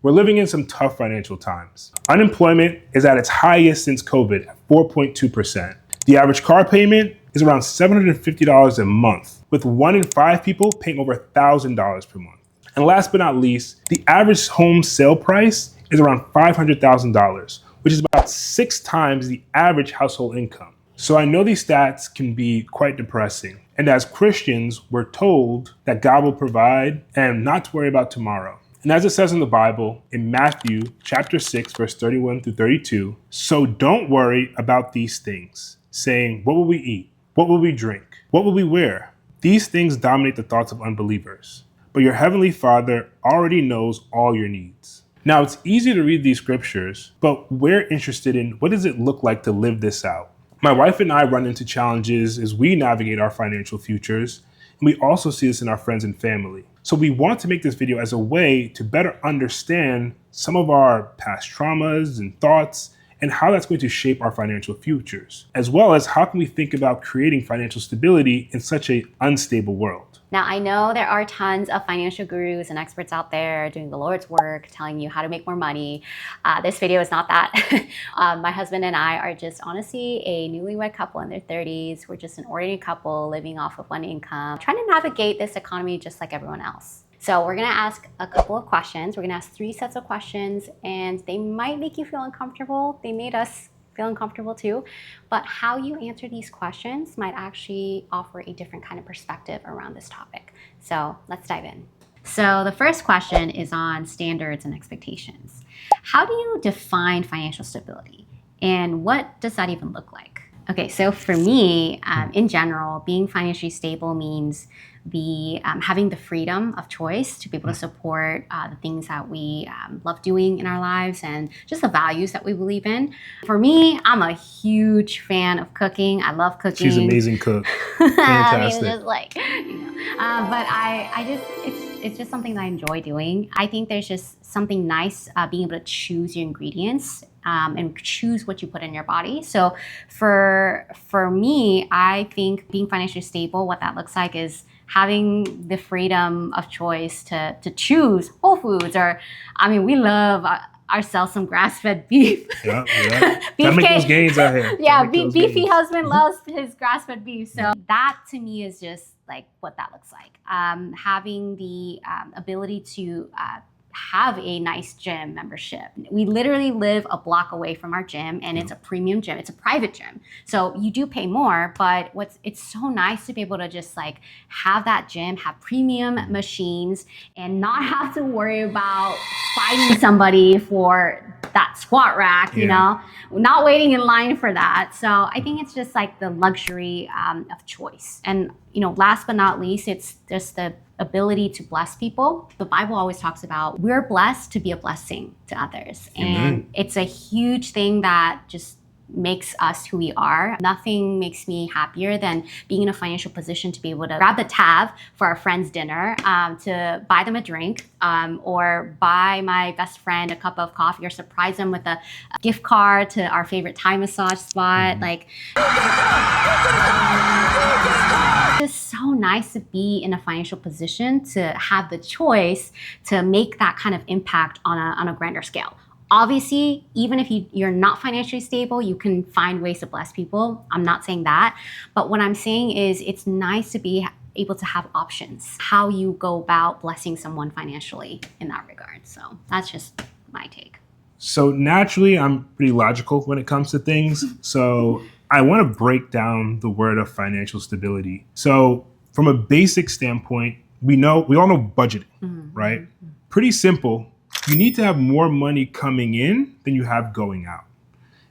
We're living in some tough financial times. Unemployment is at its highest since COVID at 4.2%. The average car payment is around $750 a month, with 1 in 5 people paying over $1,000 per month. And last but not least, the average home sale price is around $500,000, which is about 6 times the average household income. So I know these stats can be quite depressing. And as Christians, we're told that God will provide and not to worry about tomorrow. And as it says in the Bible, in Matthew chapter 6, verse 31 through 32, so don't worry about these things, saying, what will we eat? What will we drink? What will we wear? These things dominate the thoughts of unbelievers. But your heavenly Father already knows all your needs. Now, it's easy to read these scriptures, but we're interested in what does it look like to live this out? My wife and I run into challenges as we navigate our financial futures, and we also see this in our friends and family. So we want to make this video as a way to better understand some of our past traumas and thoughts and how that's going to shape our financial futures, as well as how can we think about creating financial stability in such an unstable world. Now, I know there are tons of financial gurus and experts out there doing the Lord's work, telling you how to make more money. This video is not that. My husband and I are just honestly a newlywed couple in their 30s. We're just an ordinary couple living off of one income, trying to navigate this economy just like everyone else. So we're gonna ask a couple of questions. We're gonna ask 3 sets of questions, and they might make you feel uncomfortable. They made us feel uncomfortable too, but how you answer these questions might actually offer a different kind of perspective around this topic. So let's dive in. So the first question is on standards and expectations. How do you define financial stability, and what does that even look like? Okay, so for me, in general, being financially stable means having the freedom of choice to be able to support the things that we love doing in our lives and just the values that we believe in. For me, I'm a huge fan of cooking. I love cooking. She's an amazing cook. Fantastic. I mean, it's just like, but it's just something that I enjoy doing. I think there's just something nice being able to choose your ingredients and choose what you put in your body. So for me, I think being financially stable, what that looks like is having the freedom of choice to choose whole foods, or, I mean, we love ourselves some grass-fed beef. Yeah. Gotta make those gains out here. Yeah, beefy husband loves his grass-fed beef. So that to me is just like what that looks like. Having the ability to have a nice gym membership. We literally live a block away from our gym, and it's a premium gym. It's a private gym. So you do pay more, but it's so nice to be able to just like have that gym, have premium machines, and not have to worry about fighting somebody for that squat rack, you know, not waiting in line for that. So I think it's just like the luxury of choice. And, you know, last but not least, it's just the ability to bless people. The Bible always talks about we're blessed to be a blessing to others. And it's a huge thing that just makes us who we are. Nothing makes me happier than being in a financial position to be able to grab the tab for our friend's dinner, to buy them a drink, or buy my best friend a cup of coffee, or surprise them with a gift card to our favorite Thai massage spot. Like, it's so nice to be in a financial position to have the choice to make that kind of impact on a grander scale. Obviously, even if you're not financially stable, you can find ways to bless people. I'm not saying that. But what I'm saying is it's nice to be able to have options, how you go about blessing someone financially in that regard. So that's just my take. So naturally, I'm pretty logical when it comes to things. So I want to break down the word of financial stability. So from a basic standpoint, we all know budgeting, right? Pretty simple. You need to have more money coming in than you have going out.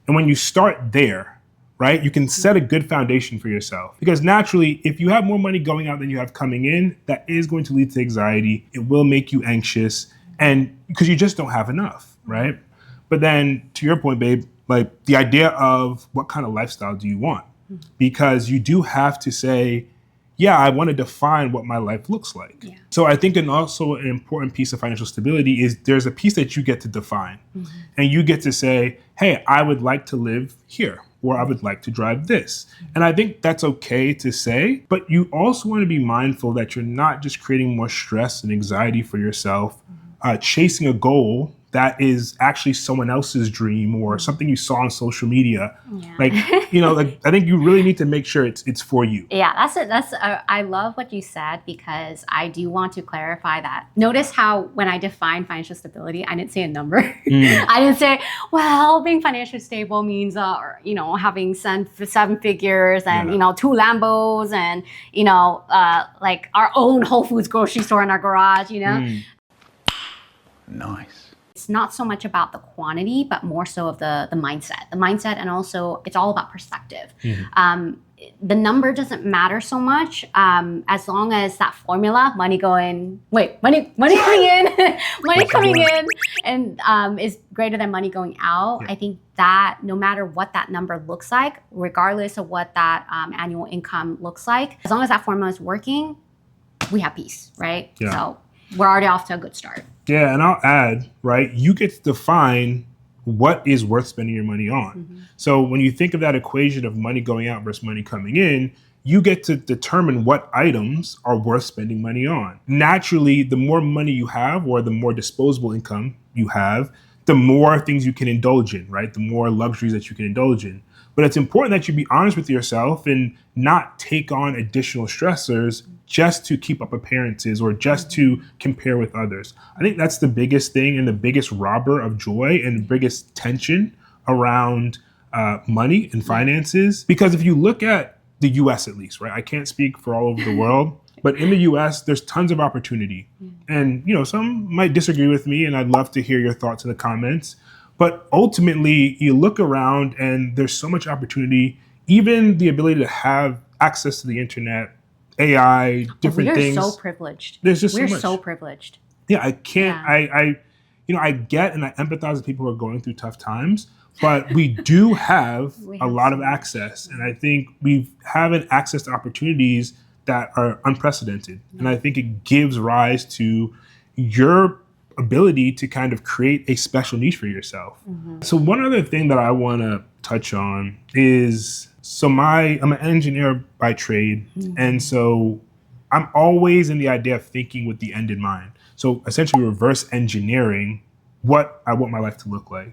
And when you start there, right, you can set a good foundation for yourself. Because naturally, if you have more money going out than you have coming in, that is going to lead to anxiety. It will make you anxious, and because you just don't have enough, right? But then to your point, babe, like the idea of what kind of lifestyle do you want? Because you do have to say, yeah, I want to define what my life looks like. Yeah. So I think also an important piece of financial stability is there's a piece that you get to define. And you get to say, hey, I would like to live here, or I would like to drive this. And I think that's okay to say, but you also want to be mindful that you're not just creating more stress and anxiety for yourself, chasing a goal that is actually someone else's dream or something you saw on social media. Yeah. Like, like I think you really need to make sure it's for you. Yeah, that's it. I love what you said, because I do want to clarify that. Notice how when I define financial stability, I didn't say a number. I didn't say, well, being financially stable means, having seven figures and, 2 Lambos and, like our own Whole Foods grocery store in our garage, Nice. It's not so much about the quantity, but more so of the mindset. And also it's all about perspective. The number doesn't matter so much, as long as that formula, money coming in and is greater than money going out. I think that no matter what that number looks like, regardless of what that annual income looks like, as long as that formula is working, we have peace, right? Yeah. So we're already off to a good start. Yeah, and I'll add, right, you get to define what is worth spending your money on. So when you think of that equation of money going out versus money coming in, you get to determine what items are worth spending money on. Naturally, the more money you have or the more disposable income you have, the more things you can indulge in, right? The more luxuries that you can indulge in. But it's important that you be honest with yourself and not take on additional stressors just to keep up appearances or just to compare with others. I think that's the biggest thing and the biggest robber of joy and the biggest tension around money and finances. Because if you look at the US at least, right? I can't speak for all over the world, but in the US, there's tons of opportunity. And, some might disagree with me, and I'd love to hear your thoughts in the comments. But ultimately, you look around and there's so much opportunity, even the ability to have access to the internet, AI, different things. We're so privileged. There's just We're so much. so privileged. Yeah, I can't, I get and I empathize with people who are going through tough times, but we do have a lot of access. And I think we have an access to opportunities that are unprecedented. And I think it gives rise to your ability to kind of create a special niche for yourself. So one other thing that I want to touch on is, I'm an engineer by trade. And so I'm always in the idea of thinking with the end in mind. So essentially reverse engineering what I want my life to look like.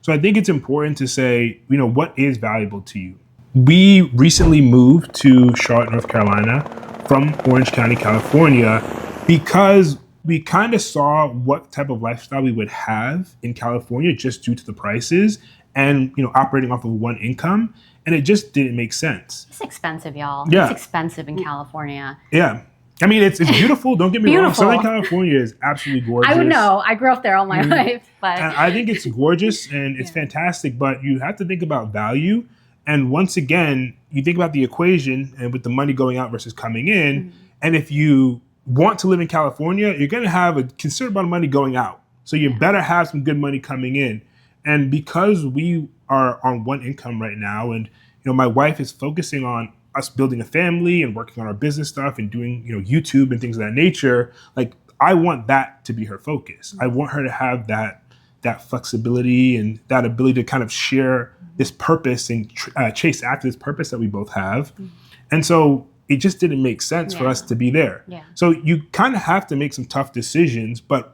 So I think it's important to say, what is valuable to you? We recently moved to Charlotte, North Carolina from Orange County, California, because we kind of saw what type of lifestyle we would have in California just due to the prices and, operating off of one income. And it just didn't make sense. It's expensive, y'all. Yeah. It's expensive in California. Yeah. I mean, it's beautiful. Don't get me wrong. Southern California is absolutely gorgeous. I would know. I grew up there all my life. But and I think it's gorgeous and it's fantastic, but you have to think about value. And once again, you think about the equation and with the money going out versus coming in. And if you want to live in California, you're going to have a considerable amount of money going out. So you better have some good money coming in. And because we are on one income right now, and my wife is focusing on us building a family and working on our business stuff and doing YouTube and things of that nature, like I want that to be her focus. I want her to have that flexibility and that ability to kind of share this purpose and chase after this purpose that we both have. And so it just didn't make sense for us to be there. So you kind of have to make some tough decisions, but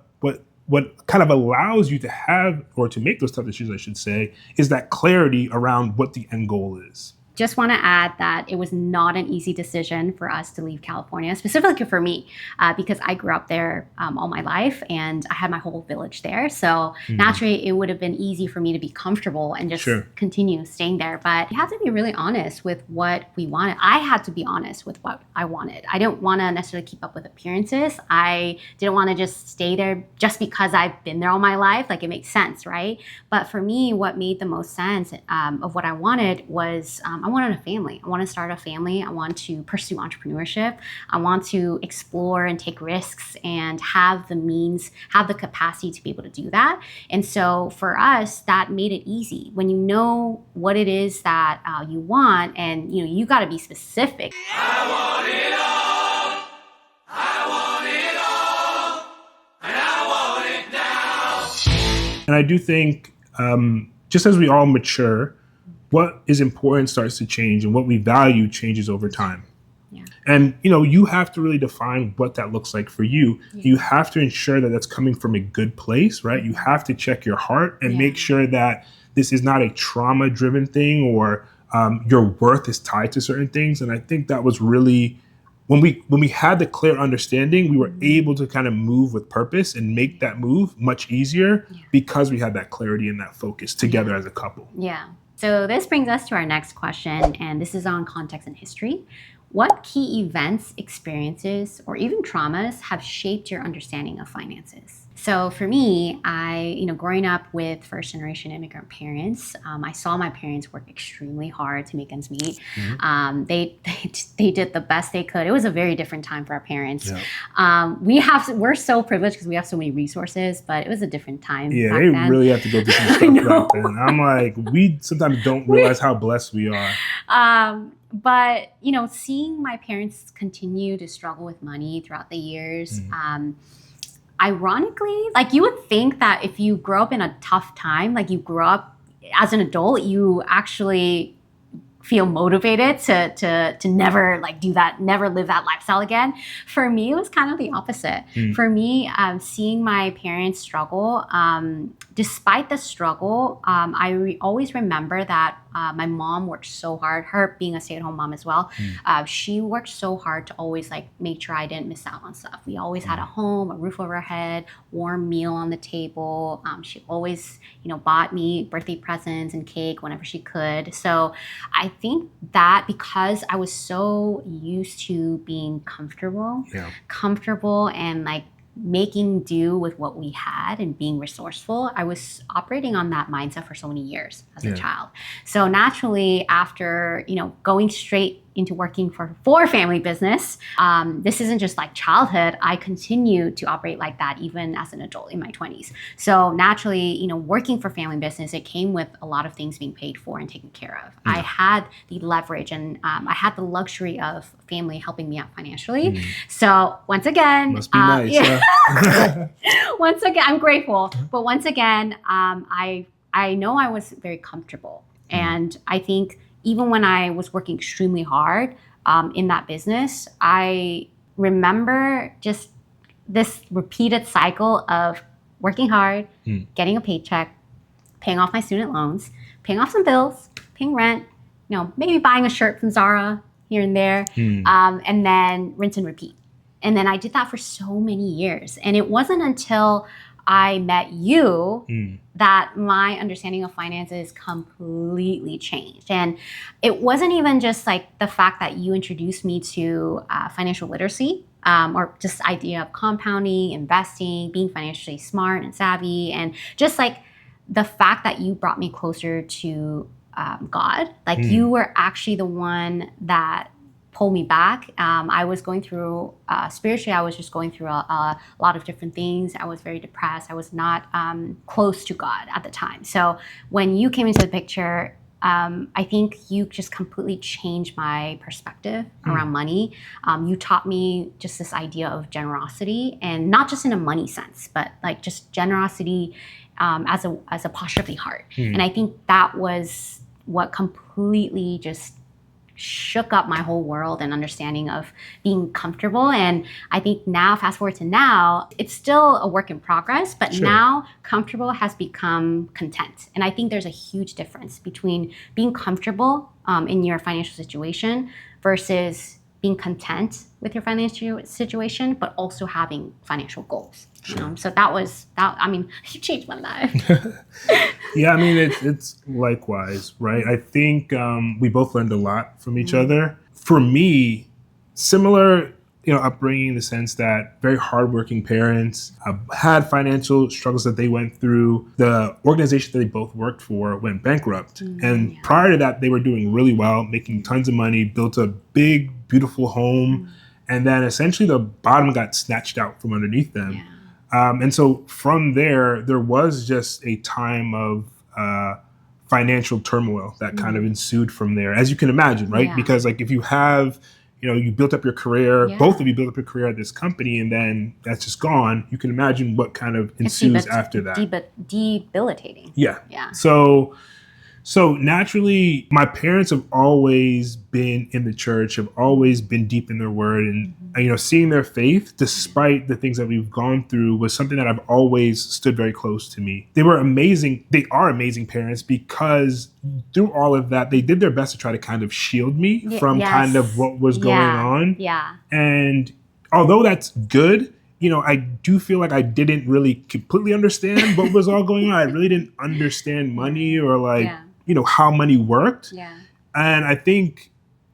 what kind of allows you to have, or to make those tough decisions, I should say, is that clarity around what the end goal is. Just want to add that it was not an easy decision for us to leave California, specifically for me, because I grew up there all my life and I had my whole village there. So naturally, it would have been easy for me to be comfortable and just continue staying there. But you have to be really honest with what we wanted. I had to be honest with what I wanted. I didn't want to necessarily keep up with appearances. I didn't want to just stay there just because I've been there all my life. Like, it makes sense, right? But for me, what made the most sense of what I wanted was I wanted a family. I want to start a family. I want to pursue entrepreneurship. I want to explore and take risks and have the means, have the capacity to be able to do that. And so for us, that made it easy. When you know what it is that you want, and you got to be specific. I want it all. I want it all. And I want it now. And I do think just as we all mature, what is important starts to change and what we value changes over time. Yeah. And, you have to really define what that looks like for you. Yeah. You have to ensure that that's coming from a good place, right? You have to check your heart and make sure that this is not a trauma-driven thing or your worth is tied to certain things. And I think that was really, when we had the clear understanding, we were able to kind of move with purpose and make that move much easier because we had that clarity and that focus together as a couple. Yeah. So this brings us to our next question, and this is on context and history. What key events, experiences, or even traumas have shaped your understanding of finances? So for me, growing up with first generation immigrant parents, I saw my parents work extremely hard to make ends meet. They did the best they could. It was a very different time for our parents. Yeah. We're so privileged because we have so many resources, but it was a different time. Yeah, back they then. really have to go through some stuff back then. I'm like, we sometimes don't realize how blessed we are. But, seeing my parents continue to struggle with money throughout the years, ironically, like you would think that if you grow up in a tough time, like you grow up as an adult, you actually feel motivated to never do that, never live that lifestyle again. For me, it was kind of the opposite. For me, seeing my parents struggle, despite the struggle, I always remember that my mom worked so hard, her being a stay-at-home mom as well. She worked so hard to always make sure I didn't miss out on stuff. We always had a home, a roof over our head, warm meal on the table. She always, bought me birthday presents and cake whenever she could. So I think that because I was so used to being comfortable and making do with what we had and being resourceful, I was operating on that mindset for so many years as a child. So naturally, after going straight into working for family business, this isn't just like childhood. I continue to operate like that even as an adult in my 20s. So naturally, working for family business, it came with a lot of things being paid for and taken care of. I had the leverage and I had the luxury of family helping me out financially. So once again, must be nice. Once again, I'm grateful. But once again, I know I was very comfortable. And I think even when I was working extremely hard in that business, I remember just this repeated cycle of working hard, getting a paycheck, paying off my student loans, paying off some bills, paying rent, maybe buying a shirt from Zara here and there, and then rinse and repeat. And then I did that for so many years. And it wasn't until I met you that my understanding of finances completely changed. And it wasn't even just the fact that you introduced me to financial literacy or just the idea of compounding, investing, being financially smart and savvy, and just the fact that you brought me closer to God. You were actually the one that pulled me back. I was going through, spiritually, I was just going through a lot of different things. I was very depressed. I was not close to God at the time. So when you came into the picture, I think you just completely changed my perspective around money. You taught me just this idea of generosity, and not just in a money sense, but just generosity as a posture of the heart. And I think that was what completely just shook up my whole world and understanding of being comfortable. And I think now, fast forward to now, it's still a work in progress, but now comfortable has become content. And I think there's a huge difference between being comfortable in your financial situation versus being content with your financial situation, but also having financial goals. So that was that. I mean, you changed my life. Yeah, I mean, it's likewise, right? I think we both learned a lot from each other. For me, similar, upbringing in the sense that very hardworking parents had financial struggles that they went through. The organization that they both worked for went bankrupt. And prior to that, they were doing really well, making tons of money, built a big, beautiful home. And then essentially the bottom got snatched out from underneath them. And so from there was just a time of financial turmoil that kind of ensued from there, as you can imagine, right? Because if you have, you built up your career, both of you built up your career at this company, and then that's just gone, you can imagine what kind of ensues after that. Debilitating. Yeah. So So naturally, my parents have always been in the church, have always been deep in their word, and seeing their faith, despite the things that we've gone through, was something that I've always stood very close to me. They were amazing. They are amazing parents because through all of that, they did their best to try to kind of shield me from kind of what was going on. Yeah. And although that's good, I do feel like I didn't really completely understand what was all going on. I really didn't understand money or how money worked. Yeah. And I think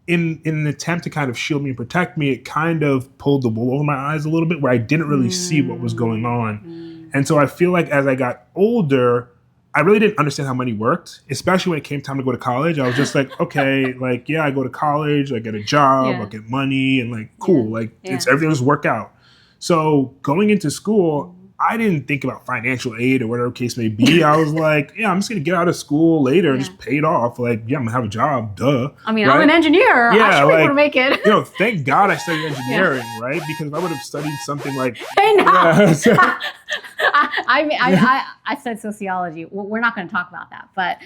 in an attempt to kind of shield me and protect me, it kind of pulled the wool over my eyes a little bit where I didn't really see what was going on. And so I feel like as I got older, I really didn't understand how money worked, especially when it came time to go to college. I was just like, okay, I go to college, I get a job, I get money, and cool, it's everything just work out. So going into school, I didn't think about financial aid or whatever case may be. I was like, I'm just going to get out of school later and just pay it off. I'm going to have a job, duh. I mean, right? I'm an engineer. Yeah, I should be able to make it. Thank God I studied engineering, right? Because if I would have studied something like... I know. I said sociology. We're not going to talk about that, but...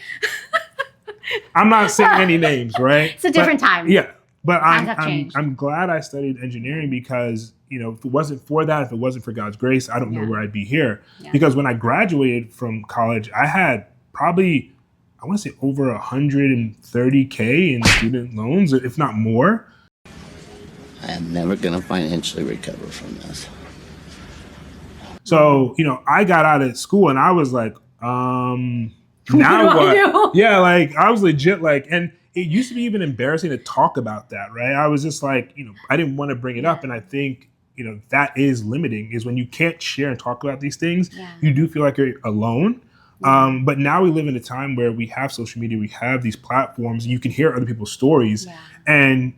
I'm not saying any names, right? It's a different time. Yeah, but I'm glad I studied engineering because... if it wasn't for that, if it wasn't for God's grace, I don't know where I'd be here. Yeah. Because when I graduated from college, I had probably, I want to say over $130K in student loans, if not more. I am never going to financially recover from this. So, I got out of school and I was like, now what? Yeah, I was legit and it used to be even embarrassing to talk about that, right? I was just I didn't want to bring it up. And I think, that is limiting, is when you can't share and talk about these things, you do feel like you're alone. But now we live in a time where we have social media, we have these platforms, you can hear other people's stories. Yeah. And,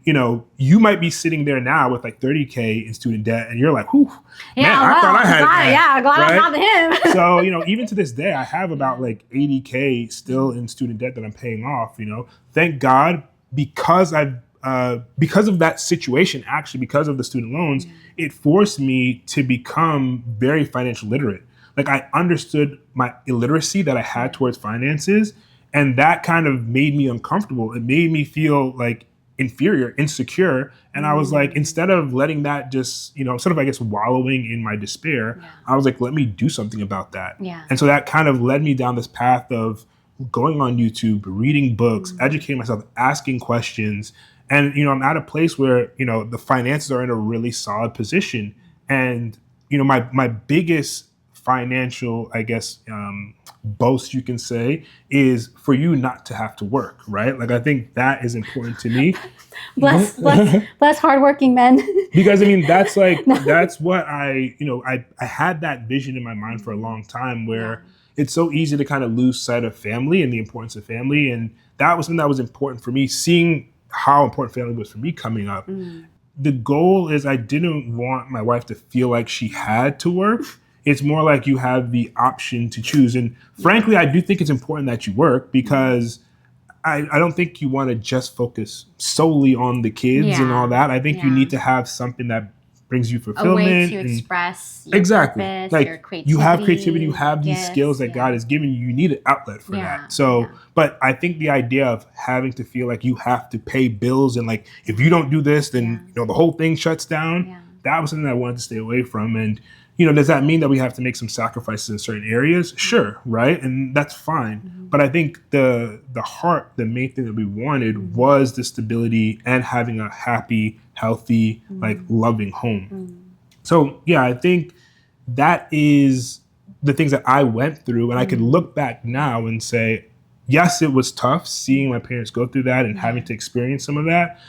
you might be sitting there now with 30K in student debt and you're like, whew, man, I thought I had it. Yeah, glad I'm not him. So, even to this day, I have about 80K still in student debt that I'm paying off, Thank God, because of that situation, actually, because of the student loans, it forced me to become very financial literate. I understood my illiteracy that I had towards finances, and that kind of made me uncomfortable. It made me feel inferior, insecure. And I was instead of letting that just, sort of, I guess, wallowing in my despair, I was let me do something about that. Yeah. And so that kind of led me down this path of going on YouTube, reading books, educating myself, asking questions. And, I'm at a place where, the finances are in a really solid position. And, my biggest financial, I guess, boast, you can say, is for you not to have to work, right? I think that is important to me. Bless hardworking men. Because, that's that's what I had that vision in my mind for a long time where it's so easy to kind of lose sight of family and the importance of family. And that was something that was important for me, seeing how important family was for me coming up. The goal is I didn't want my wife to feel like she had to work. It's more like you have the option to choose. And frankly, I do think it's important that you work because I don't think you want to just focus solely on the kids and all that. I think you need to have something that brings you fulfillment. A way to express your purpose, your creativity. You have creativity, you have these skills that God has given you. You need an outlet for that. So, but I think the idea of having to feel like you have to pay bills and if you don't do this, then the whole thing shuts down. That was something that I wanted to stay away from. And does that mean that we have to make some sacrifices in certain areas? Sure, right? And that's fine. But I think the main thing that we wanted was the stability and having a happy, healthy, loving home. So, I think that is the things that I went through. And I could look back now and say, yes, it was tough seeing my parents go through that and having to experience some of that.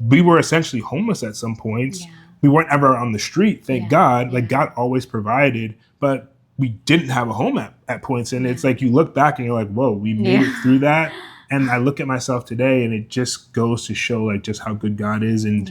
We were essentially homeless at some points. We weren't ever on the street, thank God. God always provided, but we didn't have a home at points. And it's you look back and you're like, whoa, we made it through that. And I look at myself today and it just goes to show just how good God is. And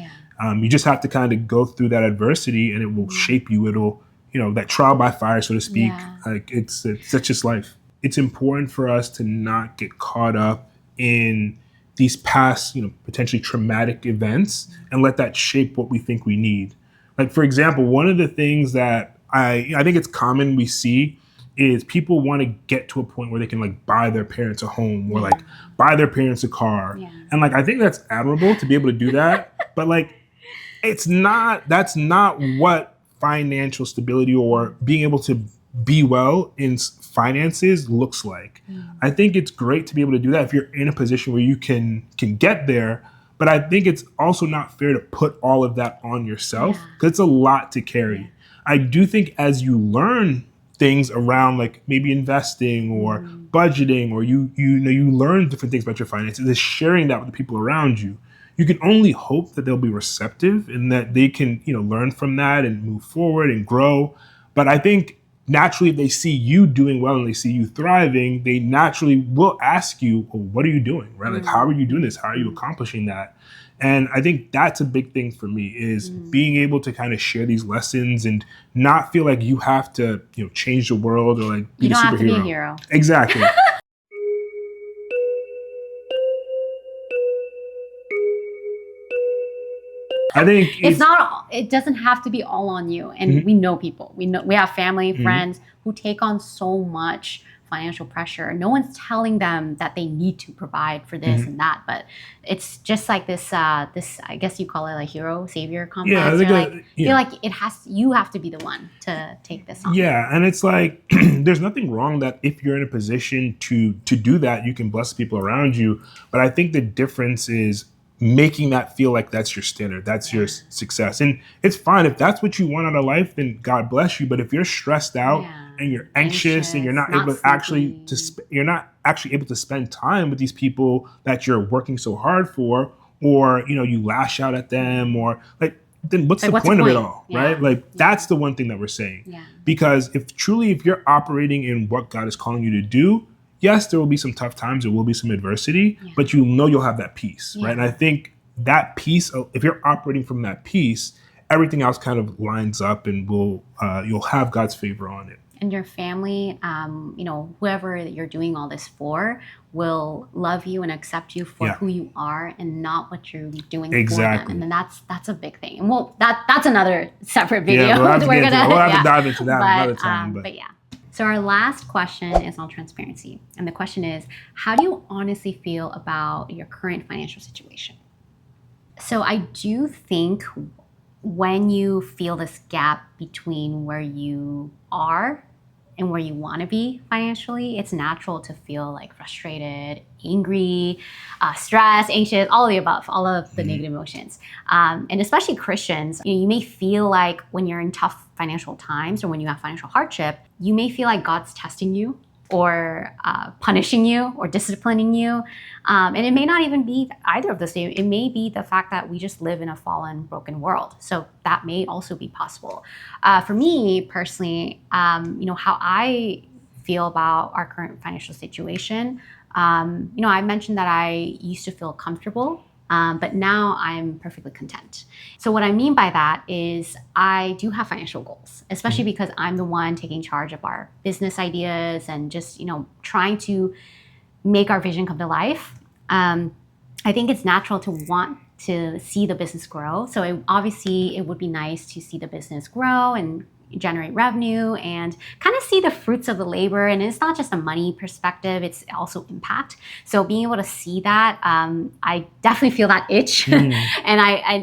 you just have to kind of go through that adversity and it will shape you. It'll, that trial by fire, so to speak. It's that's just life. It's important for us to not get caught up in these past, potentially traumatic events and let that shape what we think we need. For example, one of the things that I think it's common we see is people want to get to a point where they can like buy their parents a home or like buy their parents a car. Yeah. And like, I think that's admirable to be able to do that. But like, that's not what financial stability or being able to be well in finances looks like. I think it's great to be able to do that if you're in a position where you can get there. But I think it's also not fair to put all of that on yourself because it's a lot to carry. I do think as you learn things around like maybe investing or budgeting, or you learn different things about your finances, is sharing that with the people around you. You can only hope that they'll be receptive and that they can, learn from that and move forward and grow. But I think naturally, if they see you doing well and they see you thriving, they naturally will ask you, well, what are you doing, right? Like, how are you doing this? How are you accomplishing that? And I think that's a big thing for me, is being able to kind of share these lessons and not feel like you have to, change the world or like be you a don't superhero. have to be a hero. Exactly. I think it doesn't have to be all on you. And we know people, we have family, friends who take on so much financial pressure. No one's telling them that they need to provide for this and that, but it's just like this, I guess you call it like hero savior complex. Yeah, You're like you have to be the one to take this on. Yeah, and it's like there's nothing wrong that if you're in a position to do that, you can bless people around you. But I think the difference is making that feel like that's your standard, that's your success. And it's fine if that's what you want out of life, then God bless you. But if you're stressed out and you're anxious and you're not able to you're not actually able to spend time with these people that you're working so hard for, or you lash out at them, or like, then what's the point of it all, right? Like that's the one thing that we're saying. Yeah. Because if you're operating in what God is calling you to do, yes, there will be some tough times, there will be some adversity, but you'll have that peace, right? And I think that peace, if you're operating from that peace, everything else kind of lines up and you'll have God's favor on it. And your family, whoever you're doing all this for, will love you and accept you for who you are and not what you're doing for them. And then that's a big thing. And that's another separate video. Yeah, we'll have to dive into that another time. But yeah. So our last question is on transparency. And the question is, how do you honestly feel about your current financial situation? So I do think when you feel this gap between where you are and where you want to be financially, it's natural to feel like frustrated, angry, stressed, anxious, all of the above, all of the negative emotions. And especially Christians, you may feel like when you're in tough financial times or when you have financial hardship, you may feel like God's testing you or punishing you or disciplining you. And it may not even be either of those things. It may be the fact that we just live in a fallen, broken world. So that may also be possible. For me personally, how I feel about our current financial situation, I mentioned that I used to feel comfortable, but now I'm perfectly content. So what I mean by that is I do have financial goals, especially because I'm the one taking charge of our business ideas and just, trying to make our vision come to life. I think it's natural to want to see the business grow. So obviously it would be nice to see the business grow and generate revenue and kind of see the fruits of the labor. And it's not just a money perspective, it's also impact. So being able to see that, I definitely feel that itch. And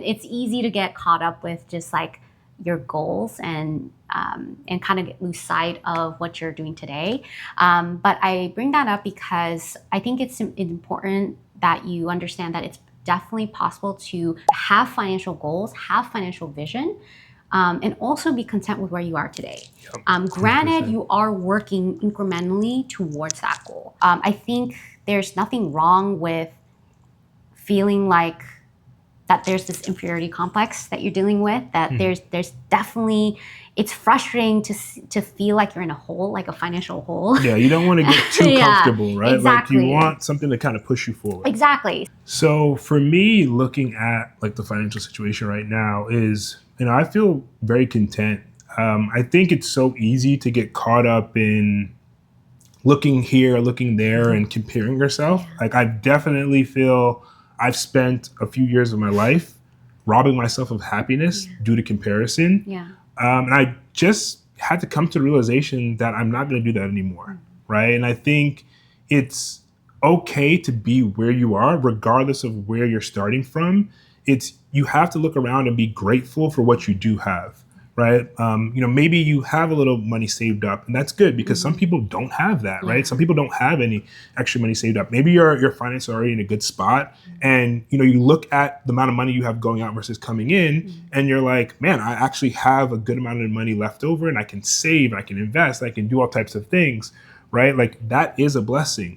it's easy to get caught up with just like your goals and kind of lose sight of what you're doing today. But I bring that up because I think it's important that you understand that it's definitely possible to have financial goals, have financial vision, and also be content with where you are today. Granted, you are working incrementally towards that goal. I think there's nothing wrong with feeling like that there's this inferiority complex that you're dealing with, that there's definitely, it's frustrating to feel like you're in a hole, like a financial hole. Yeah, you don't want to get too comfortable, right? Exactly. Like you want something to kind of push you forward. Exactly. So for me, looking at like the financial situation right now is, I feel very content. I think it's so easy to get caught up in looking here, looking there, and comparing yourself. Like I definitely feel I've spent a few years of my life robbing myself of happiness due to comparison. Yeah. And I just had to come to the realization that I'm not going to do that anymore, right? And I think it's okay to be where you are, regardless of where you're starting from. You have to look around and be grateful for what you do have, right? Maybe you have a little money saved up, and that's good because some people don't have that, right? Some people don't have any extra money saved up. Maybe your finances are already in a good spot, and you look at the amount of money you have going out versus coming in, and you're like, man, I actually have a good amount of money left over, and I can save, I can invest, I can do all types of things, right? Like that is a blessing.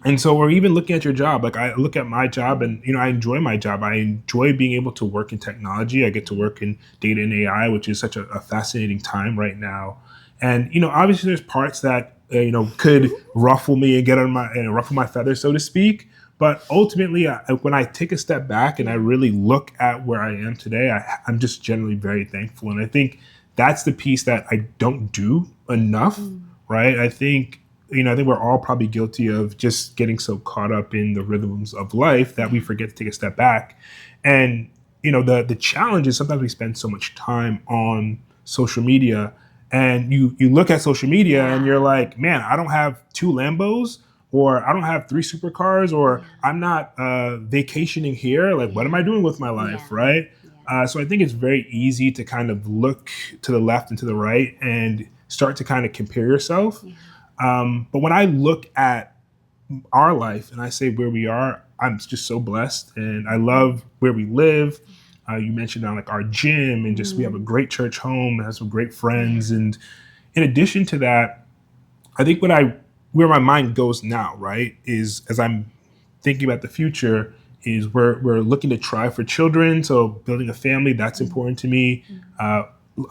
And so we're even looking at your job. Like I look at my job and, I enjoy my job. I enjoy being able to work in technology. I get to work in data and AI, which is such a fascinating time right now. And, obviously there's parts that, could ruffle me and get on ruffle my feathers, so to speak. But ultimately, when I take a step back and I really look at where I am today, I'm just generally very thankful. And I think that's the piece that I don't do enough, right? I think we're all probably guilty of just getting so caught up in the rhythms of life that we forget to take a step back. And, the challenge is sometimes we spend so much time on social media, and you look at social media and you're like, man, I don't have 2 Lambos, or I don't have 3 supercars, or I'm not vacationing here. Like, what am I doing with my life, right? So I think it's very easy to kind of look to the left and to the right and start to kind of compare yourself. But when I look at our life and I say where we are, I'm just so blessed, and I love where we live. You mentioned like our gym, and just we have a great church home, have some great friends. And in addition to that, I think where my mind goes now, right, is as I'm thinking about the future, is we're looking to try for children. So building a family, that's important to me.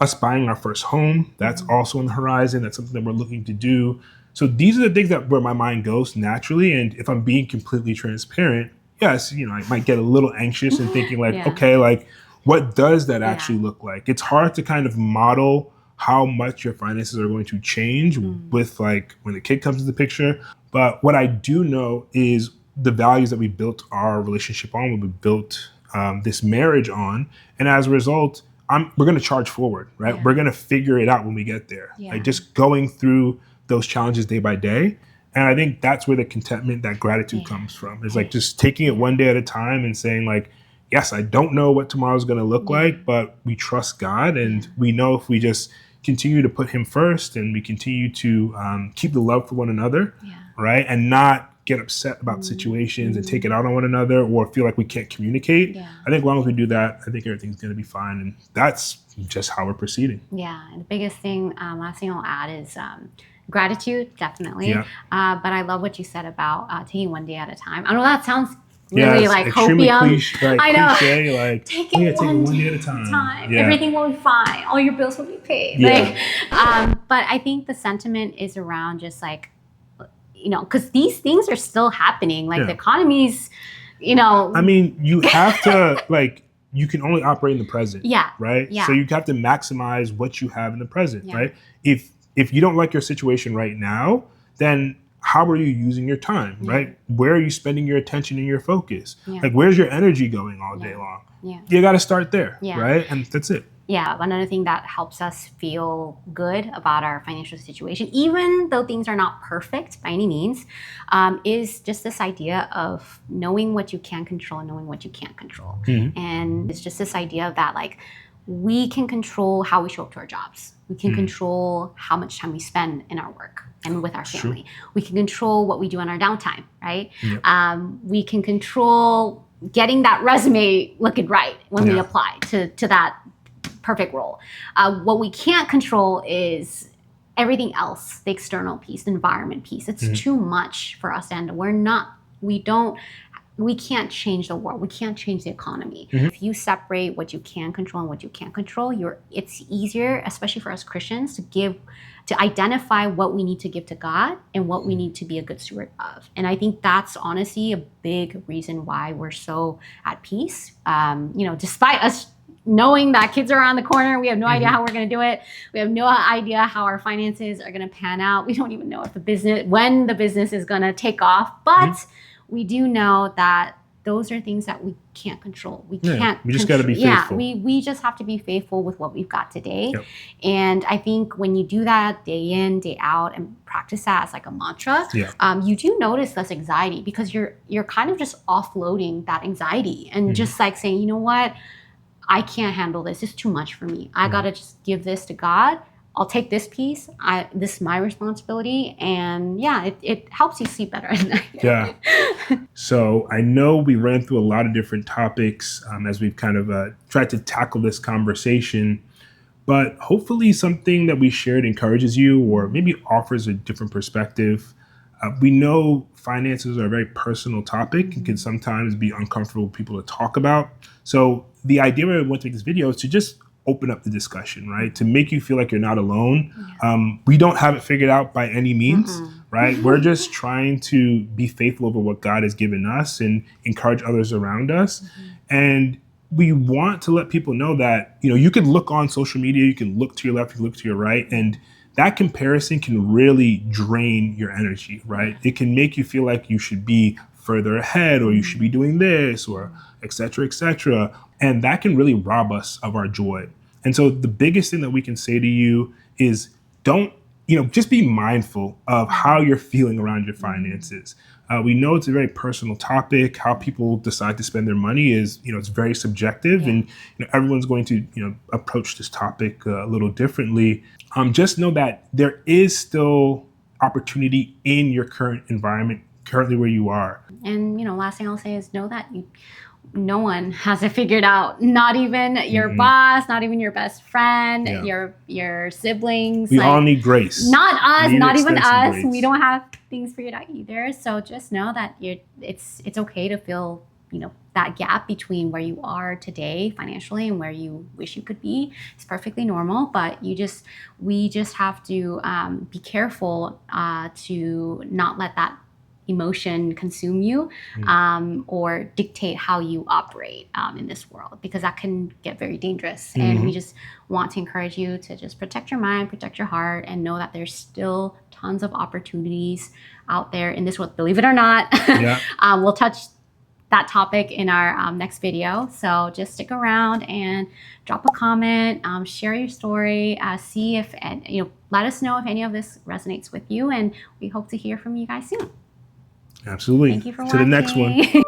Us buying our first home, that's also on the horizon. That's something that we're looking to do. So these are the things where my mind goes naturally. And if I'm being completely transparent, yes, I might get a little anxious and thinking like, okay, like what does that actually look like? It's hard to kind of model how much your finances are going to change with like when the kid comes into the picture. But what I do know is the values that we built our relationship on, what we built this marriage on. And as a result, we're going to charge forward, right? We're going to figure it out when we get there. Like just going through those challenges day by day. And I think that's where the contentment, that gratitude comes from. It's like just taking it one day at a time and saying like, yes, I don't know what tomorrow's going to look like, but we trust God, and we know if we just continue to put him first and we continue to keep the love for one another, right? And not get upset about situations and take it out on one another or feel like we can't communicate. I think as long as we do that, I think everything's going to be fine. And that's just how we're proceeding. Yeah. And the biggest thing, last thing I'll add is gratitude, definitely. But I love what you said about taking one day at a time. I know that sounds really like hopium. I know. Cliche, like, take it one day at a time. Everything will be fine. All your bills will be paid. But I think the sentiment is around just like, because these things are still happening. Like the economy's, I mean, you have to you can only operate in the present. Right. So you have to maximize what you have in the present. Right. If you don't like your situation right now, then how are you using your time, right? Where are you spending your attention and your focus? Like, where's your energy going all day long? You got to start there, right? And that's it. Another thing that helps us feel good about our financial situation, even though things are not perfect by any means, is just this idea of knowing what you can control and knowing what you can't control. And it's just this idea of that, like, we can control how we show up to our jobs. We can control how much time we spend in our work and with our family. We can control what we do in our downtime, right? We can control getting that resume looking right when we apply to that perfect role. What we can't control is everything else, the external piece, the environment piece. It's too much for us, and we can't change the world. We can't change the economy. If you separate what you can control and what you can't control, it's easier, especially for us Christians, to identify what we need to give to God and what we need to be a good steward of. And I think that's honestly a big reason why we're so at peace. Despite us knowing that kids are around the corner, we have no idea how we're going to do it. We have no idea how our finances are going to pan out. We don't even know when the business is going to take off. But we do know that those are things that we can't control. We Yeah, can't. we just gotta be faithful. We just have to be faithful with what we've got today. Yep. And I think when you do that day in, day out, and practice that as like a mantra, you do notice less anxiety, because you're kind of just offloading that anxiety and just like saying, you know what, I can't handle this. It's too much for me. I gotta just give this to God. I'll take this piece. This is my responsibility. And yeah, it helps you sleep better at night. Yeah. So I know we ran through a lot of different topics as we've kind of tried to tackle this conversation, but hopefully something that we shared encourages you or maybe offers a different perspective. We know finances are a very personal topic and can sometimes be uncomfortable for people to talk about. So the idea I want to make this video is to just open up the discussion, right? To make you feel like you're not alone. We don't have it figured out by any means, right? We're just trying to be faithful over what God has given us and encourage others around us. And we want to let people know that, you know, you can look on social media, you can look to your left, you can look to your right, and that comparison can really drain your energy, right? It can make you feel like you should be further ahead or you should be doing this or et cetera, et cetera. And that can really rob us of our joy. And so the biggest thing that we can say to you is just be mindful of how you're feeling around your finances. We know it's a very personal topic. How people decide to spend their money is, it's very subjective, and everyone's going to, approach this topic a little differently. Just know that there is still opportunity in your current environment, currently where you are. And, last thing I'll say is know that no one has it figured out. Not even your boss, not even your best friend, your siblings. We all need grace. Not us, not even us. Grace. We don't have things figured out either. So just know that it's okay to feel, that gap between where you are today financially and where you wish you could be. It's perfectly normal, but we just have to be careful to not let that emotion consume you or dictate how you operate in this world, because that can get very dangerous. And we just want to encourage you to just protect your mind, protect your heart, and know that there's still tons of opportunities out there in this world, believe it or not. We'll touch that topic in our next video. So just stick around and drop a comment, share your story, see if, let us know if any of this resonates with you. And we hope to hear from you guys soon. Absolutely. Thank you for watching. To the next one.